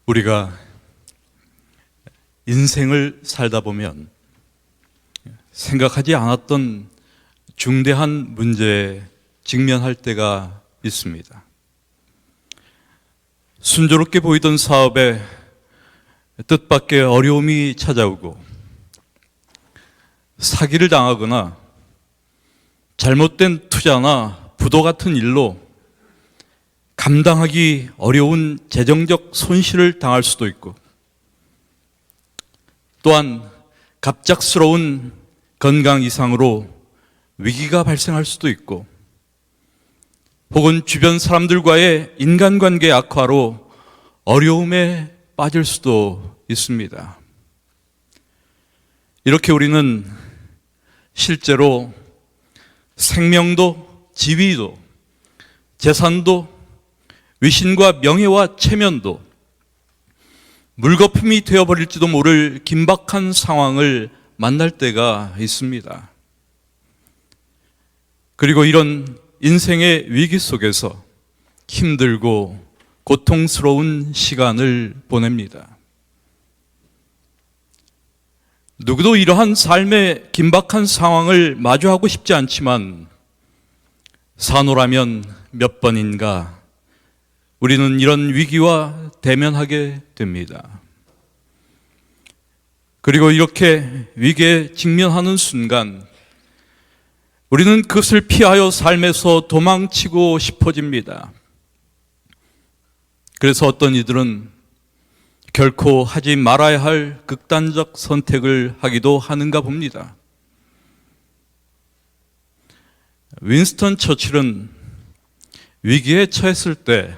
우리가 인생을 살다 보면 생각하지 않았던 중대한 문제에 직면할 때가 있습니다. 순조롭게 보이던 사업에 뜻밖의 어려움이 찾아오고 사기를 당하거나 잘못된 투자나 부도 같은 일로 감당하기 어려운 재정적 손실을 당할 수도 있고, 또한 갑작스러운 건강 이상으로 위기가 발생할 수도 있고, 혹은 주변 사람들과의 인간관계 악화로 어려움에 빠질 수도 있습니다. 이렇게 우리는 실제로 생명도, 지위도, 재산도, 위신과 명예와 체면도 물거품이 되어버릴지도 모를 긴박한 상황을 만날 때가 있습니다. 그리고 이런 인생의 위기 속에서 힘들고 고통스러운 시간을 보냅니다. 누구도 이러한 삶의 긴박한 상황을 마주하고 싶지 않지만 사노라면 몇 번인가 우리는 이런 위기와 대면하게 됩니다. 그리고 이렇게 위기에 직면하는 순간 우리는 그것을 피하여 삶에서 도망치고 싶어집니다. 그래서 어떤 이들은 결코 하지 말아야 할 극단적 선택을 하기도 하는가 봅니다. 윈스턴 처칠은 위기에 처했을 때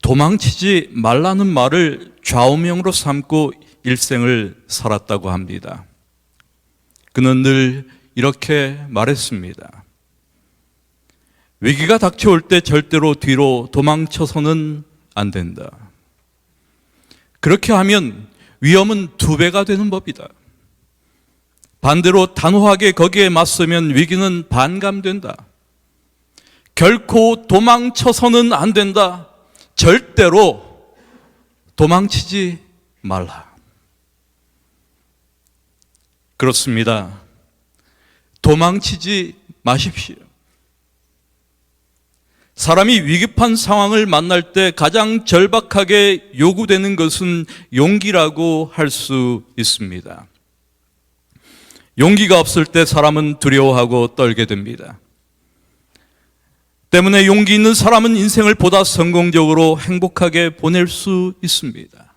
도망치지 말라는 말을 좌우명으로 삼고 일생을 살았다고 합니다. 그는 늘 이렇게 말했습니다. 위기가 닥쳐올 때 절대로 뒤로 도망쳐서는 안 된다. 그렇게 하면 위험은 2배가 되는 법이다. 반대로 단호하게 거기에 맞서면 위기는 반감된다. 결코 도망쳐서는 안 된다. 절대로 도망치지 말라. 그렇습니다. 도망치지 마십시오. 사람이 위급한 상황을 만날 때 가장 절박하게 요구되는 것은 용기라고 할 수 있습니다. 용기가 없을 때 사람은 두려워하고 떨게 됩니다. 때문에 용기 있는 사람은 인생을 보다 성공적으로 행복하게 보낼 수 있습니다.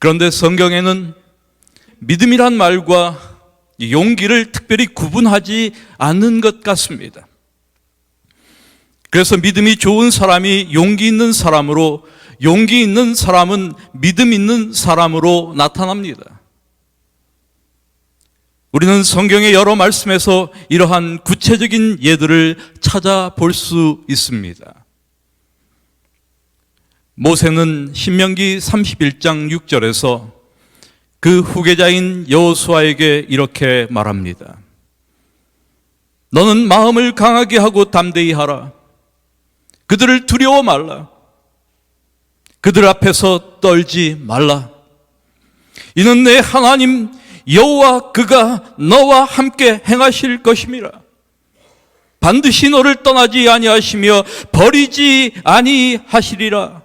그런데 성경에는 믿음이란 말과 용기를 특별히 구분하지 않는 것 같습니다. 그래서 믿음이 좋은 사람이 용기 있는 사람으로, 용기 있는 사람은 믿음 있는 사람으로 나타납니다. 우리는 성경의 여러 말씀에서 이러한 구체적인 예들을 찾아볼 수 있습니다. 모세는 신명기 31장 6절에서 그 후계자인 여호수아에게 이렇게 말합니다. 너는 마음을 강하게 하고 담대히 하라. 그들을 두려워 말라. 그들 앞에서 떨지 말라. 이는 내 하나님 여호와 그가 너와 함께 행하실 것임이라. 반드시 너를 떠나지 아니하시며 버리지 아니하시리라.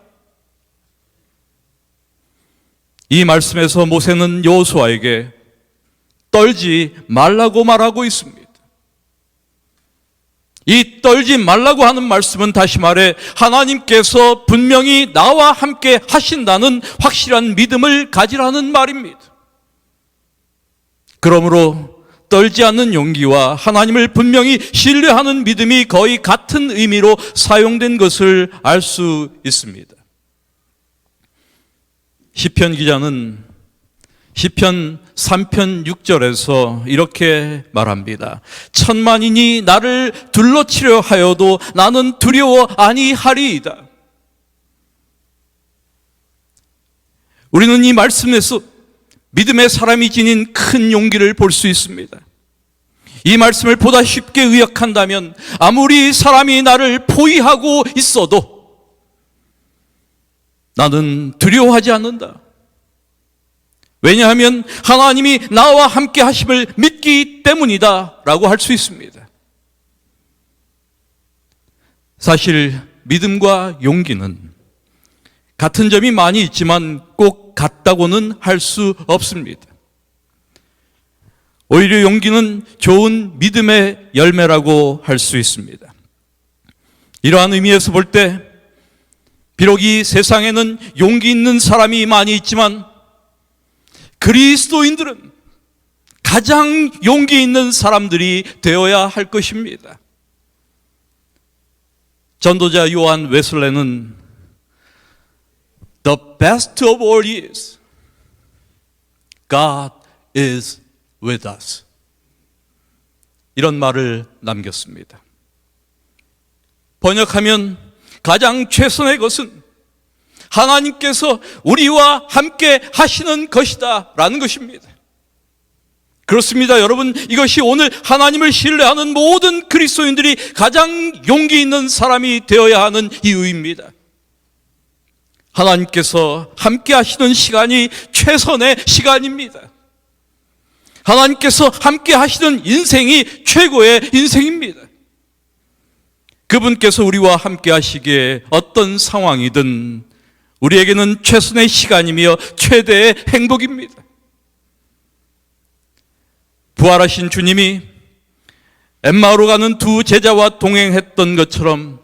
이 말씀에서 모세는 여호수아에게 떨지 말라고 말하고 있습니다. 이 떨지 말라고 하는 말씀은 다시 말해 하나님께서 분명히 나와 함께 하신다는 확실한 믿음을 가지라는 말입니다. 그러므로 떨지 않는 용기와 하나님을 분명히 신뢰하는 믿음이 거의 같은 의미로 사용된 것을 알 수 있습니다. 시편 기자는 시편 3편 6절에서 이렇게 말합니다. 천만인이 나를 둘러치려 하여도 나는 두려워 아니하리이다. 우리는 이 말씀에서 믿음의 사람이 지닌 큰 용기를 볼 수 있습니다. 이 말씀을 보다 쉽게 의역한다면 아무리 사람이 나를 포위하고 있어도 나는 두려워하지 않는다. 왜냐하면 하나님이 나와 함께 하심을 믿기 때문이다 라고 할 수 있습니다. 사실 믿음과 용기는 같은 점이 많이 있지만 꼭 같다고는 할 수 없습니다. 오히려 용기는 좋은 믿음의 열매라고 할 수 있습니다. 이러한 의미에서 볼 때 비록 이 세상에는 용기 있는 사람이 많이 있지만 그리스도인들은 가장 용기 있는 사람들이 되어야 할 것입니다. 전도자 요한 웨슬레는 The best of all is God is with us. 이런 말을 남겼습니다. 번역하면 가장 최선의 것은 하나님께서 우리와 함께 하시는 것이다 라는 것입니다. 그렇습니다. 여러분, 이것이 오늘 하나님을 신뢰하는 모든 그리스도인들이 가장 용기 있는 사람이 되어야 하는 이유입니다. 하나님께서 함께 하시는 시간이 최선의 시간입니다. 하나님께서 함께 하시는 인생이 최고의 인생입니다. 그분께서 우리와 함께 하시기에 어떤 상황이든 우리에게는 최선의 시간이며 최대의 행복입니다. 부활하신 주님이 엠마오로 가는 두 제자와 동행했던 것처럼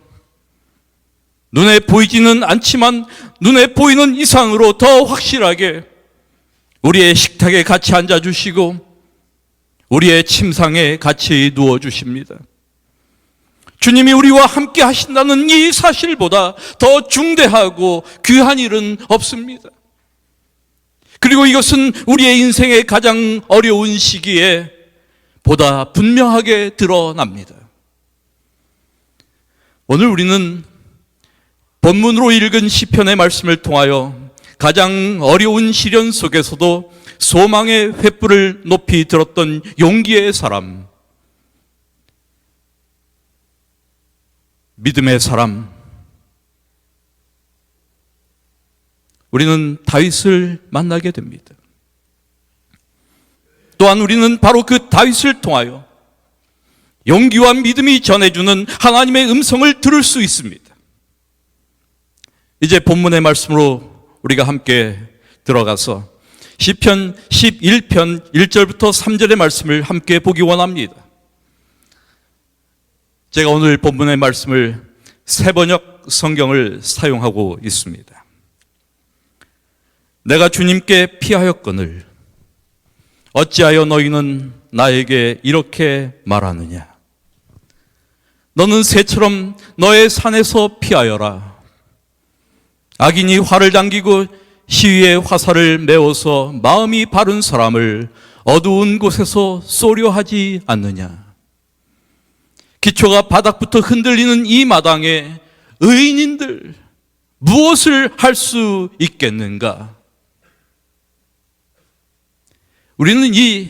눈에 보이지는 않지만 눈에 보이는 이상으로 더 확실하게 우리의 식탁에 같이 앉아주시고 우리의 침상에 같이 누워주십니다. 주님이 우리와 함께 하신다는 이 사실보다 더 중대하고 귀한 일은 없습니다. 그리고 이것은 우리의 인생의 가장 어려운 시기에 보다 분명하게 드러납니다. 오늘 우리는 본문으로 읽은 시편의 말씀을 통하여 가장 어려운 시련 속에서도 소망의 횃불을 높이 들었던 용기의 사람, 믿음의 사람, 우리는 다윗을 만나게 됩니다. 또한 우리는 바로 그 다윗을 통하여 용기와 믿음이 전해주는 하나님의 음성을 들을 수 있습니다. 이제 본문의 말씀으로 우리가 함께 들어가서 시편 11편 1절부터 3절의 말씀을 함께 보기 원합니다. 제가 오늘 본문의 말씀을 새번역 성경을 사용하고 있습니다. 내가 주님께 피하였거늘 어찌하여 너희는 나에게 이렇게 말하느냐. 너는 새처럼 너의 산에서 피하여라. 악인이 활을 당기고 시위에 화살을 메워서 마음이 바른 사람을 어두운 곳에서 쏘려 하지 않느냐. 기초가 바닥부터 흔들리는 이 마당에 의인인들 무엇을 할 수 있겠는가? 우리는 이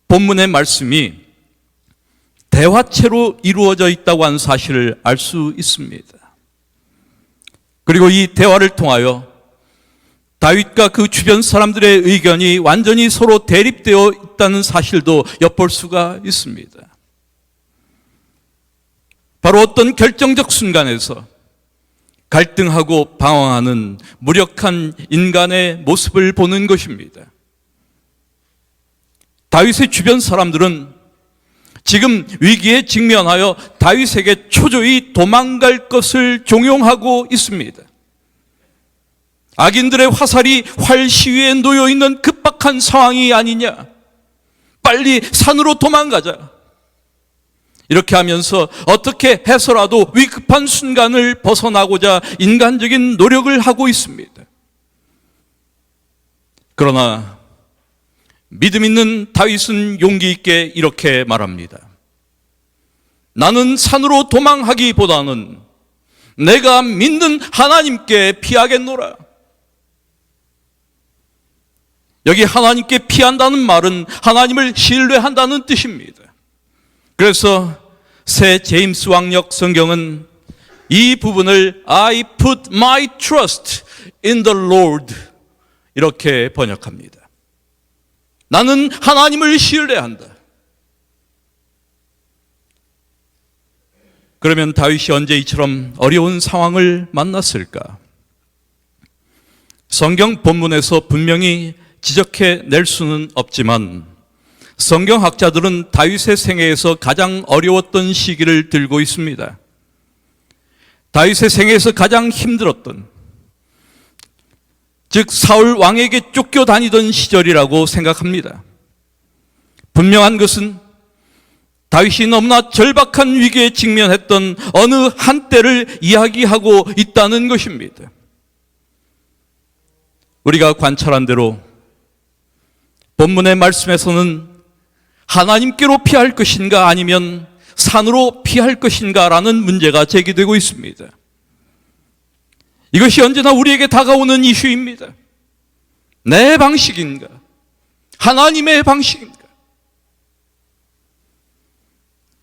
본문의 말씀이 대화체로 이루어져 있다고 하는 사실을 알 수 있습니다. 그리고 이 대화를 통하여 다윗과 그 주변 사람들의 의견이 완전히 서로 대립되어 있다는 사실도 엿볼 수가 있습니다. 바로 어떤 결정적 순간에서 갈등하고 방황하는 무력한 인간의 모습을 보는 것입니다. 다윗의 주변 사람들은 지금 위기에 직면하여 다윗에게 초조히 도망갈 것을 종용하고 있습니다. 악인들의 화살이 활 시위에 놓여 있는 급박한 상황이 아니냐. 빨리 산으로 도망가자. 이렇게 하면서 어떻게 해서라도 위급한 순간을 벗어나고자 인간적인 노력을 하고 있습니다. 그러나 믿음 있는 다윗은 용기 있게 이렇게 말합니다. 나는 산으로 도망하기보다는 내가 믿는 하나님께 피하겠노라. 여기 하나님께 피한다는 말은 하나님을 신뢰한다는 뜻입니다. 그래서 새 제임스 왕역 성경은 이 부분을 I put my trust in the Lord 이렇게 번역합니다. 나는 하나님을 신뢰한다. 그러면 다윗이 언제 이처럼 어려운 상황을 만났을까? 성경 본문에서 분명히 지적해 낼 수는 없지만 성경학자들은 다윗의 생애에서 가장 어려웠던 시기를 들고 있습니다. 다윗의 생애에서 가장 힘들었던, 즉 사울 왕에게 쫓겨다니던 시절이라고 생각합니다. 분명한 것은 다윗이 너무나 절박한 위기에 직면했던 어느 한때를 이야기하고 있다는 것입니다. 우리가 관찰한 대로 본문의 말씀에서는 하나님께로 피할 것인가 아니면 산으로 피할 것인가 라는 문제가 제기되고 있습니다. 이것이 언제나 우리에게 다가오는 이슈입니다. 내 방식인가? 하나님의 방식인가?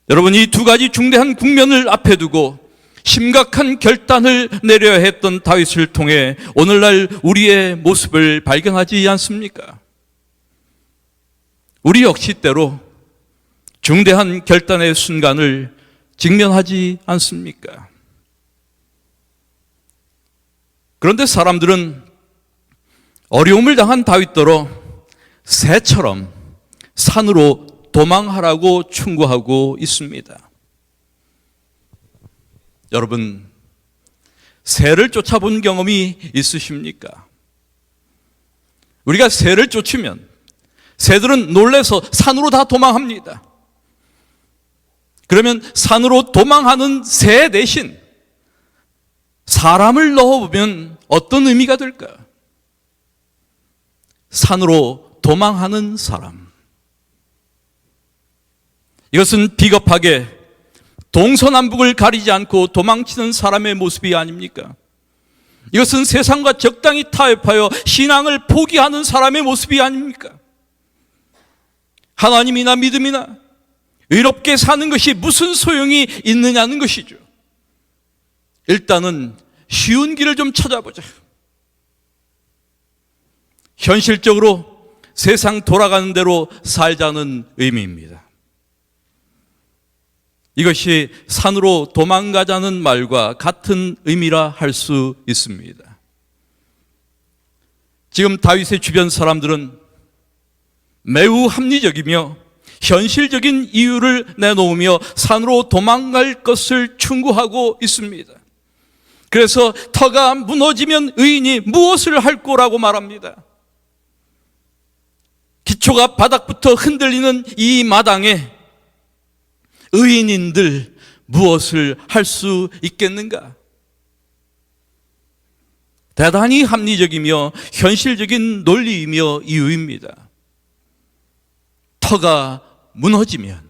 여러분, 이 두 가지 중대한 국면을 앞에 두고 심각한 결단을 내려야 했던 다윗을 통해 오늘날 우리의 모습을 발견하지 않습니까? 우리 역시 때로 중대한 결단의 순간을 직면하지 않습니까? 그런데 사람들은 어려움을 당한 다윗더러 새처럼 산으로 도망하라고 충고하고 있습니다. 여러분, 새를 쫓아본 경험이 있으십니까? 우리가 새를 쫓으면 새들은 놀라서 산으로 다 도망합니다. 그러면 산으로 도망하는 새 대신 사람을 넣어보면 어떤 의미가 될까? 산으로 도망하는 사람. 이것은 비겁하게 동서남북을 가리지 않고 도망치는 사람의 모습이 아닙니까? 이것은 세상과 적당히 타협하여 신앙을 포기하는 사람의 모습이 아닙니까? 하나님이나 믿음이나 의롭게 사는 것이 무슨 소용이 있느냐는 것이죠. 일단은 쉬운 길을 좀 찾아보자. 현실적으로 세상 돌아가는 대로 살자는 의미입니다. 이것이 산으로 도망가자는 말과 같은 의미라 할 수 있습니다. 지금 다윗의 주변 사람들은 매우 합리적이며 현실적인 이유를 내놓으며 산으로 도망갈 것을 충고하고 있습니다. 그래서 터가 무너지면 의인이 무엇을 할 거라고 말합니다. 기초가 바닥부터 흔들리는 이 마당에 의인인들 무엇을 할 수 있겠는가? 대단히 합리적이며 현실적인 논리이며 이유입니다. 터가 무너지면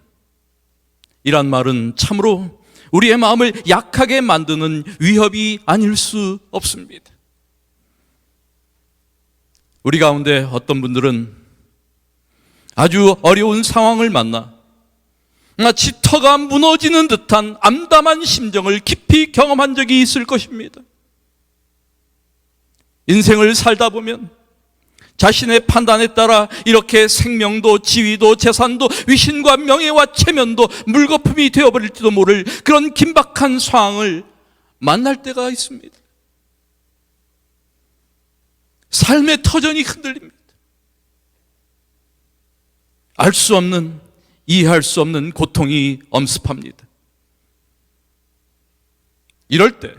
이란 말은 참으로 우리의 마음을 약하게 만드는 위협이 아닐 수 없습니다. 우리 가운데 어떤 분들은 아주 어려운 상황을 만나 마치 터가 무너지는 듯한 암담한 심정을 깊이 경험한 적이 있을 것입니다. 인생을 살다 보면 자신의 판단에 따라 이렇게 생명도 지위도 재산도 위신과 명예와 체면도 물거품이 되어버릴지도 모를 그런 긴박한 상황을 만날 때가 있습니다. 삶의 터전이 흔들립니다. 알 수 없는, 이해할 수 없는 고통이 엄습합니다. 이럴 때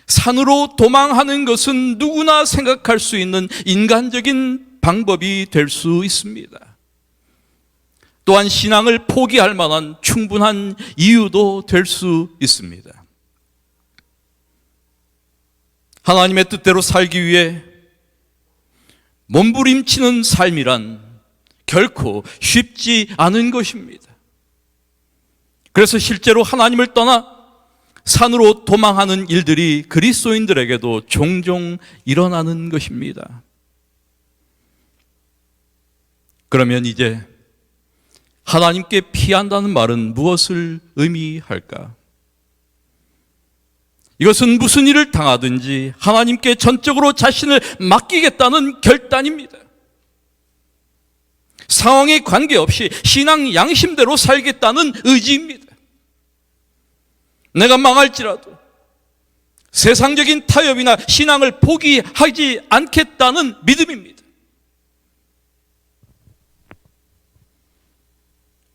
산으로 도망하는 것은 누구나 생각할 수 있는 인간적인 방법이 될 수 있습니다. 또한 신앙을 포기할 만한 충분한 이유도 될 수 있습니다. 하나님의 뜻대로 살기 위해 몸부림치는 삶이란 결코 쉽지 않은 것입니다. 그래서 실제로 하나님을 떠나 산으로 도망하는 일들이 그리스도인들에게도 종종 일어나는 것입니다. 그러면 이제 하나님께 피한다는 말은 무엇을 의미할까? 이것은 무슨 일을 당하든지 하나님께 전적으로 자신을 맡기겠다는 결단입니다. 상황에 관계없이 신앙 양심대로 살겠다는 의지입니다. 내가 망할지라도 세상적인 타협이나 신앙을 포기하지 않겠다는 믿음입니다.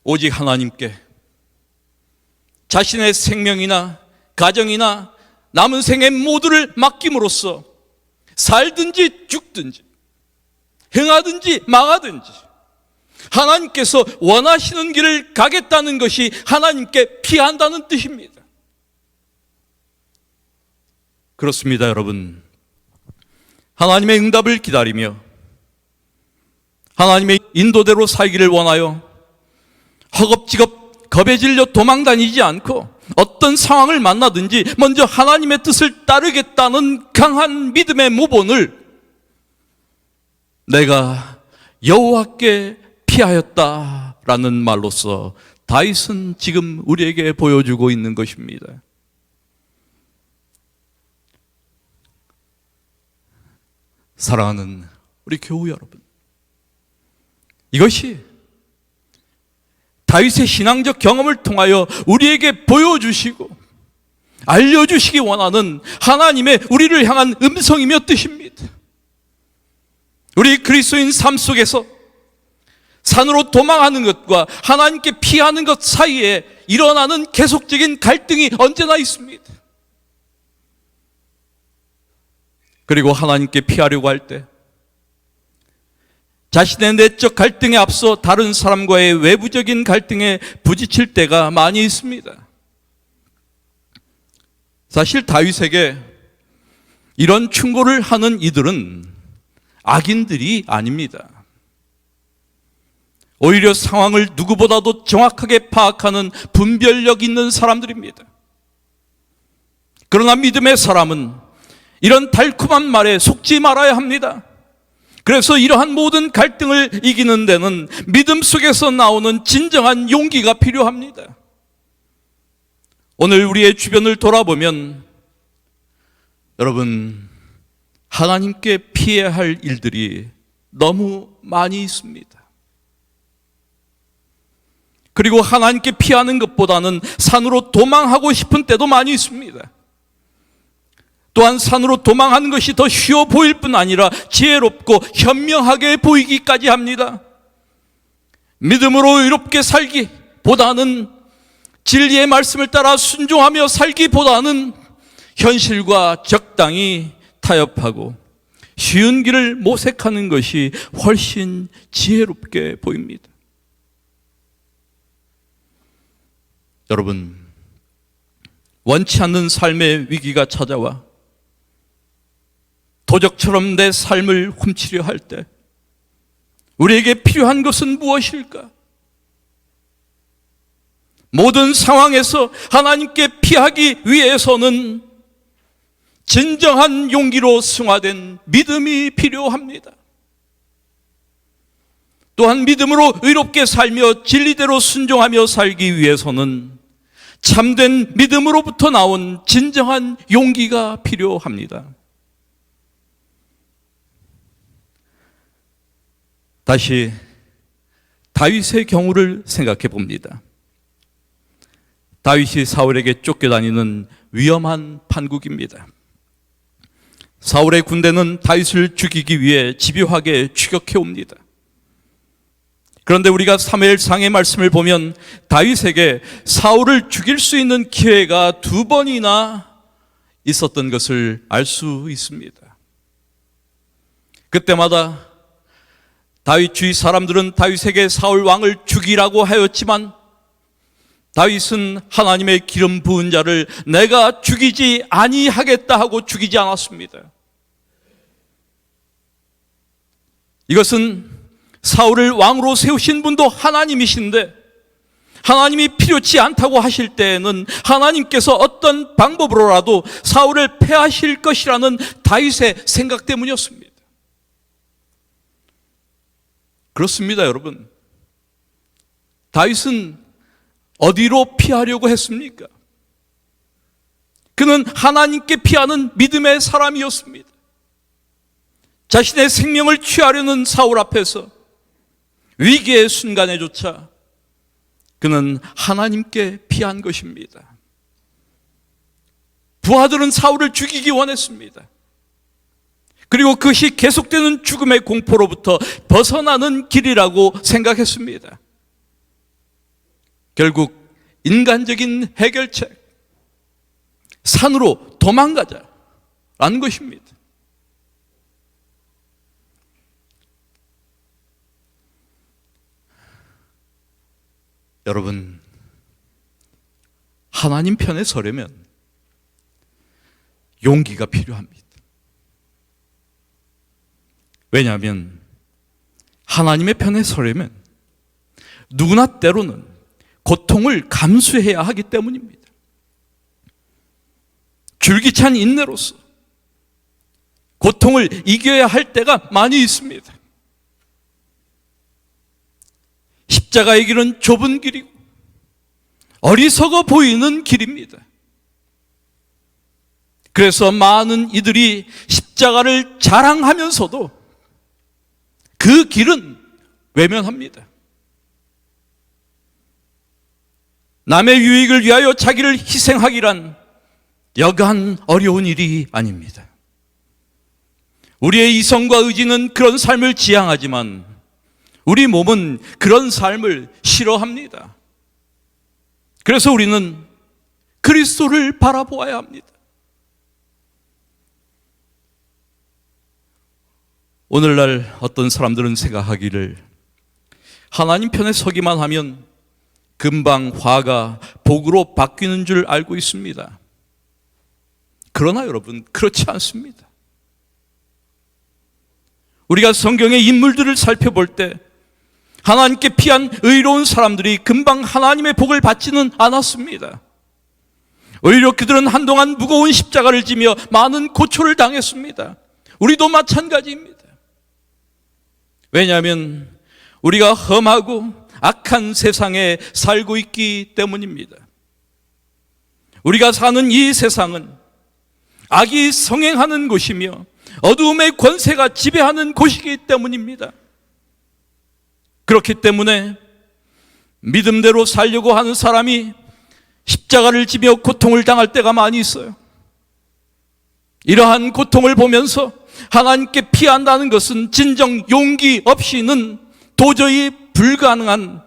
오직 하나님께 자신의 생명이나 가정이나 남은 생의 모두를 맡김으로써 살든지 죽든지 행하든지 망하든지 하나님께서 원하시는 길을 가겠다는 것이 하나님께 피한다는 뜻입니다. 그렇습니다, 여러분. 하나님의 응답을 기다리며 하나님의 인도대로 살기를 원하여 허겁지겁 겁에 질려 도망다니지 않고 어떤 상황을 만나든지 먼저 하나님의 뜻을 따르겠다는 강한 믿음의 모본을 내가 여호와께 피하였다라는 말로서 다윗은 지금 우리에게 보여주고 있는 것입니다. 사랑하는 우리 교우 여러분, 이것이 다윗의 신앙적 경험을 통하여 우리에게 보여주시고 알려주시기 원하는 하나님의 우리를 향한 음성이며 뜻입니다. 우리 그리스도인 삶 속에서 산으로 도망하는 것과 하나님께 피하는 것 사이에 일어나는 계속적인 갈등이 언제나 있습니다. 그리고 하나님께 피하려고 할 때 자신의 내적 갈등에 앞서 다른 사람과의 외부적인 갈등에 부딪힐 때가 많이 있습니다. 사실 다윗에게 이런 충고를 하는 이들은 악인들이 아닙니다. 오히려 상황을 누구보다도 정확하게 파악하는 분별력 있는 사람들입니다. 그러나 믿음의 사람은 이런 달콤한 말에 속지 말아야 합니다. 그래서 이러한 모든 갈등을 이기는 데는 믿음 속에서 나오는 진정한 용기가 필요합니다. 오늘 우리의 주변을 돌아보면 여러분, 하나님께 피해야 할 일들이 너무 많이 있습니다. 그리고 하나님께 피하는 것보다는 산으로 도망하고 싶은 때도 많이 있습니다. 또한 산으로 도망하는 것이 더 쉬워 보일 뿐 아니라 지혜롭고 현명하게 보이기까지 합니다. 믿음으로 의롭게 살기보다는 진리의 말씀을 따라 순종하며 살기보다는 현실과 적당히 타협하고 쉬운 길을 모색하는 것이 훨씬 지혜롭게 보입니다. 여러분, 원치 않는 삶의 위기가 찾아와 도적처럼 내 삶을 훔치려 할 때 우리에게 필요한 것은 무엇일까? 모든 상황에서 하나님께 피하기 위해서는 진정한 용기로 승화된 믿음이 필요합니다. 또한 믿음으로 의롭게 살며 진리대로 순종하며 살기 위해서는 참된 믿음으로부터 나온 진정한 용기가 필요합니다. 다시 다윗의 경우를 생각해 봅니다. 다윗이 사울에게 쫓겨다니는 위험한 판국입니다. 사울의 군대는 다윗을 죽이기 위해 집요하게 추격해 옵니다. 그런데 우리가 사무엘상의 말씀을 보면 다윗에게 사울을 죽일 수 있는 기회가 2번이나 있었던 것을 알 수 있습니다. 그때마다 다윗 주위 사람들은 다윗에게 사울 왕을 죽이라고 하였지만 다윗은 하나님의 기름 부은 자를 내가 죽이지 아니하겠다 하고 죽이지 않았습니다. 이것은 사울을 왕으로 세우신 분도 하나님이신데 하나님이 필요치 않다고 하실 때에는 하나님께서 어떤 방법으로라도 사울을 패하실 것이라는 다윗의 생각 때문이었습니다. 그렇습니다, 여러분. 다윗은 어디로 피하려고 했습니까? 그는 하나님께 피하는 믿음의 사람이었습니다. 자신의 생명을 취하려는 사울 앞에서 위기의 순간에조차 그는 하나님께 피한 것입니다. 부하들은 사울을 죽이기 원했습니다. 그리고 그것이 계속되는 죽음의 공포로부터 벗어나는 길이라고 생각했습니다. 결국 인간적인 해결책, 산으로 도망가자라는 것입니다. 여러분, 하나님 편에 서려면 용기가 필요합니다. 왜냐하면 하나님의 편에 서려면 누구나 때로는 고통을 감수해야 하기 때문입니다. 줄기찬 인내로서 고통을 이겨야 할 때가 많이 있습니다. 십자가의 길은 좁은 길이고 어리석어 보이는 길입니다. 그래서 많은 이들이 십자가를 자랑하면서도 그 길은 외면합니다. 남의 유익을 위하여 자기를 희생하기란 여간 어려운 일이 아닙니다. 우리의 이성과 의지는 그런 삶을 지향하지만 우리 몸은 그런 삶을 싫어합니다. 그래서 우리는 그리스도를 바라보아야 합니다. 오늘날 어떤 사람들은 생각하기를 하나님 편에 서기만 하면 금방 화가 복으로 바뀌는 줄 알고 있습니다. 그러나 여러분, 그렇지 않습니다. 우리가 성경의 인물들을 살펴볼 때 하나님께 피한 의로운 사람들이 금방 하나님의 복을 받지는 않았습니다. 오히려 그들은 한동안 무거운 십자가를 지며 많은 고초를 당했습니다. 우리도 마찬가지입니다. 왜냐하면 우리가 험하고 악한 세상에 살고 있기 때문입니다. 우리가 사는 이 세상은 악이 성행하는 곳이며 어두움의 권세가 지배하는 곳이기 때문입니다. 그렇기 때문에 믿음대로 살려고 하는 사람이 십자가를 지며 고통을 당할 때가 많이 있어요. 이러한 고통을 보면서 하나님께 피한다는 것은 진정 용기 없이는 도저히 불가능한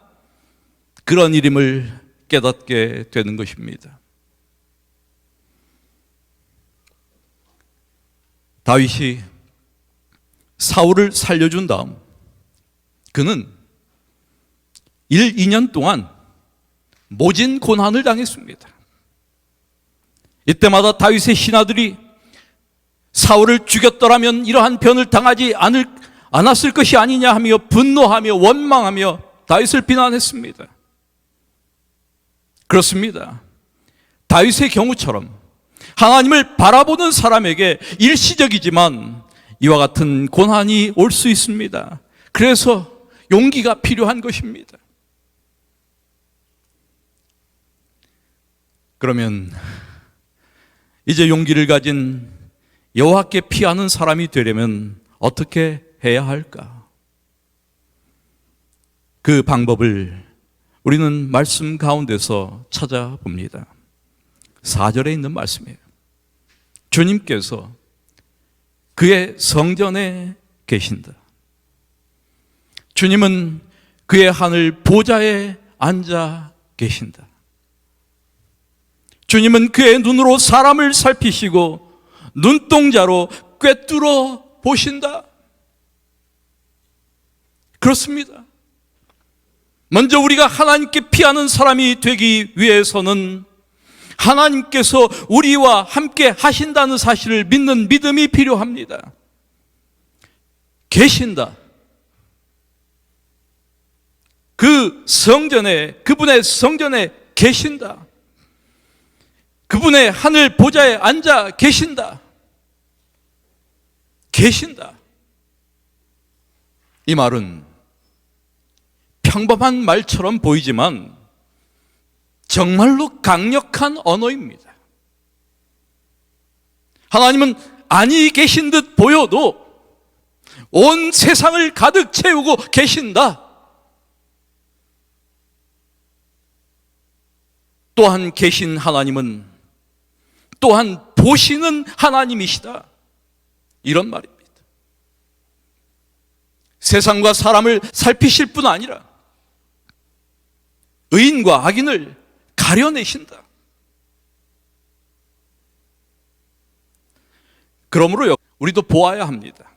그런 일임을 깨닫게 되는 것입니다. 다윗이 사울을 살려준 다음 그는 1, 2년 동안 모진 고난을 당했습니다. 이때마다 다윗의 신하들이 사울을 죽였더라면 이러한 변을 당하지 않았을 것이 아니냐 하며 분노하며 원망하며 다윗을 비난했습니다. 그렇습니다. 다윗의 경우처럼 하나님을 바라보는 사람에게 일시적이지만 이와 같은 고난이 올 수 있습니다. 그래서 용기가 필요한 것입니다. 그러면 이제 용기를 가진 여호와께 피하는 사람이 되려면 어떻게 해야 할까? 그 방법을 우리는 말씀 가운데서 찾아봅니다. 4절에 있는 말씀이에요. 주님께서 그의 성전에 계신다. 주님은 그의 하늘 보좌에 앉아 계신다. 주님은 그의 눈으로 사람을 살피시고 눈동자로 꿰뚫어 보신다. 그렇습니다. 먼저 우리가 하나님께 피하는 사람이 되기 위해서는 하나님께서 우리와 함께 하신다는 사실을 믿는 믿음이 필요합니다. 계신다. 그 성전에, 그분의 성전에 계신다. 그분의 하늘 보좌에 앉아 계신다. 계신다. 이 말은 평범한 말처럼 보이지만 정말로 강력한 언어입니다. 하나님은 아니 계신 듯 보여도 온 세상을 가득 채우고 계신다. 또한 계신 하나님은 또한 보시는 하나님이시다. 이런 말입니다. 세상과 사람을 살피실 뿐 아니라 의인과 악인을 가려내신다. 그러므로 우리도 보아야 합니다.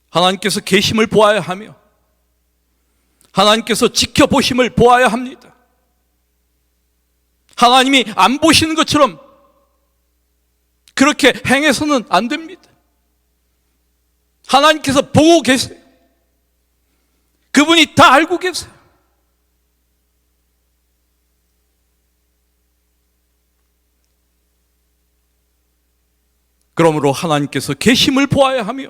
하나님께서 계심을 보아야 하며 하나님께서 지켜보심을 보아야 합니다. 하나님이 안 보시는 것처럼 그렇게 행해서는 안 됩니다. 하나님께서 보고 계세요. 그분이 다 알고 계세요. 그러므로 하나님께서 계심을 보아야 하며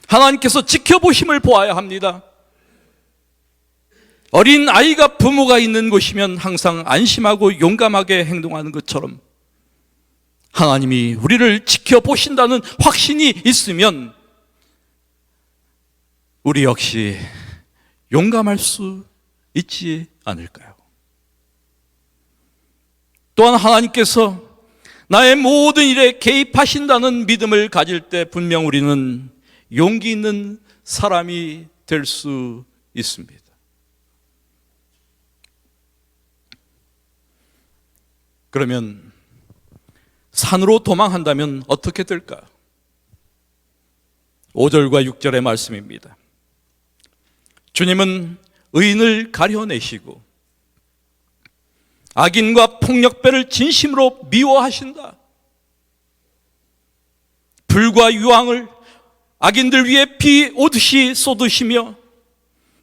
하나님께서 지켜보심을 보아야 합니다. 어린 아이가 부모가 있는 곳이면 항상 안심하고 용감하게 행동하는 것처럼 하나님이 우리를 지켜보신다는 확신이 있으면 우리 역시 용감할 수 있지 않을까요? 또한 하나님께서 나의 모든 일에 개입하신다는 믿음을 가질 때 분명 우리는 용기 있는 사람이 될 수 있습니다. 그러면 산으로 도망한다면 어떻게 될까? 5절과 6절의 말씀입니다. 주님은 의인을 가려내시고 악인과 폭력배를 진심으로 미워하신다. 불과 유황을 악인들 위에 비 오듯이 쏟으시며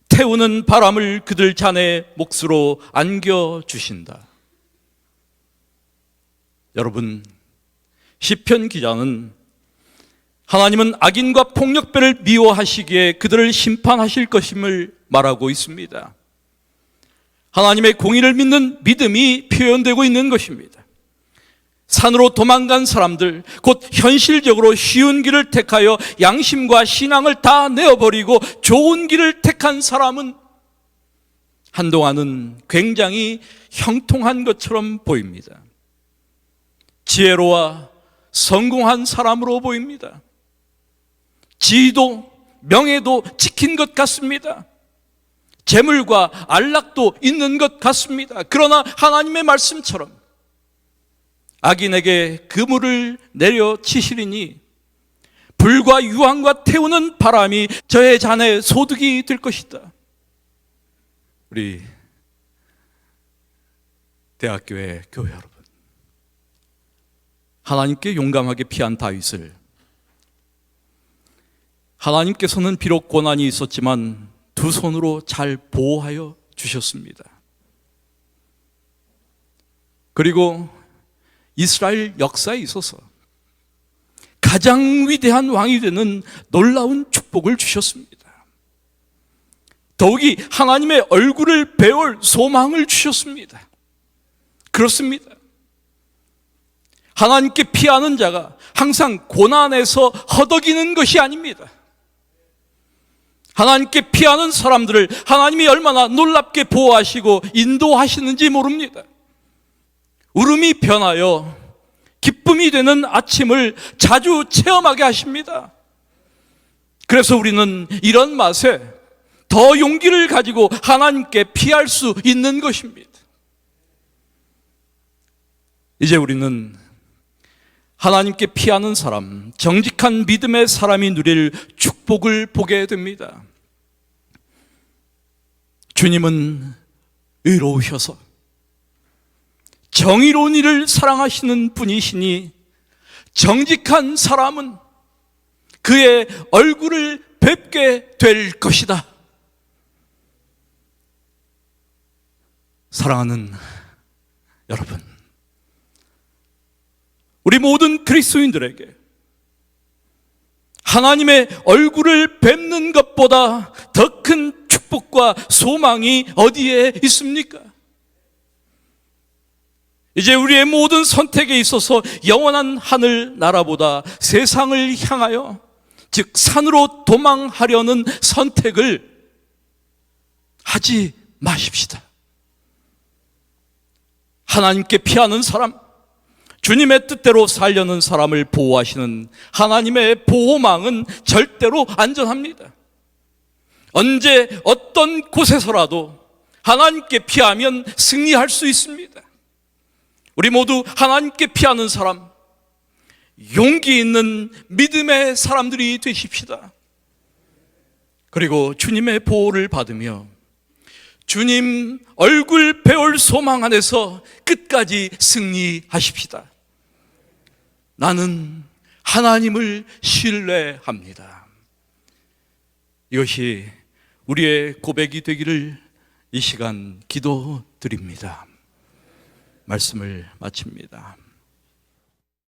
태우는 바람을 그들 잔의 몫으로 안겨주신다. 여러분, 시편 기자는 하나님은 악인과 폭력배를 미워하시기에 그들을 심판하실 것임을 말하고 있습니다. 하나님의 공의를 믿는 믿음이 표현되고 있는 것입니다. 산으로 도망간 사람들, 곧 현실적으로 쉬운 길을 택하여 양심과 신앙을 다 내어버리고 좋은 길을 택한 사람은 한동안은 굉장히 형통한 것처럼 보입니다. 지혜로워 성공한 사람으로 보입니다. 지위도 명예도 지킨 것 같습니다. 재물과 안락도 있는 것 같습니다. 그러나 하나님의 말씀처럼 악인에게 그물을 내려치시리니 불과 유황과 태우는 바람이 저의 잔에 소득이 될 것이다. 우리 대학교의 교회 여러분, 하나님께 용감하게 피한 다윗을 하나님께서는 비록 고난이 있었지만 두 손으로 잘 보호하여 주셨습니다. 그리고 이스라엘 역사에 있어서 가장 위대한 왕이 되는 놀라운 축복을 주셨습니다. 더욱이 하나님의 얼굴을 배울 소망을 주셨습니다. 그렇습니다. 하나님께 피하는 자가 항상 고난에서 허덕이는 것이 아닙니다. 하나님께 피하는 사람들을 하나님이 얼마나 놀랍게 보호하시고 인도하시는지 모릅니다. 울음이 변하여 기쁨이 되는 아침을 자주 체험하게 하십니다. 그래서 우리는 이런 맛에 더 용기를 가지고 하나님께 피할 수 있는 것입니다. 이제 우리는 하나님께 피하는 사람, 정직한 믿음의 사람이 누릴 축복을 보게 됩니다. 주님은 의로우셔서 정의로운 일을 사랑하시는 분이시니 정직한 사람은 그의 얼굴을 뵙게 될 것이다. 사랑하는 여러분, 우리 모든 그리스도인들에게 하나님의 얼굴을 뵙는 것보다 더 큰 축복과 소망이 어디에 있습니까? 이제 우리의 모든 선택에 있어서 영원한 하늘 나라보다 세상을 향하여, 즉 산으로 도망하려는 선택을 하지 마십시다. 하나님께 피하는 사람, 주님의 뜻대로 살려는 사람을 보호하시는 하나님의 보호망은 절대로 안전합니다. 언제 어떤 곳에서라도 하나님께 피하면 승리할 수 있습니다. 우리 모두 하나님께 피하는 사람, 용기 있는 믿음의 사람들이 되십시다. 그리고 주님의 보호를 받으며 주님 얼굴 배울 소망 안에서 끝까지 승리하십시다. 나는 하나님을 신뢰합니다. 이것이 우리의 고백이 되기를 이 시간 기도드립니다. 말씀을 마칩니다.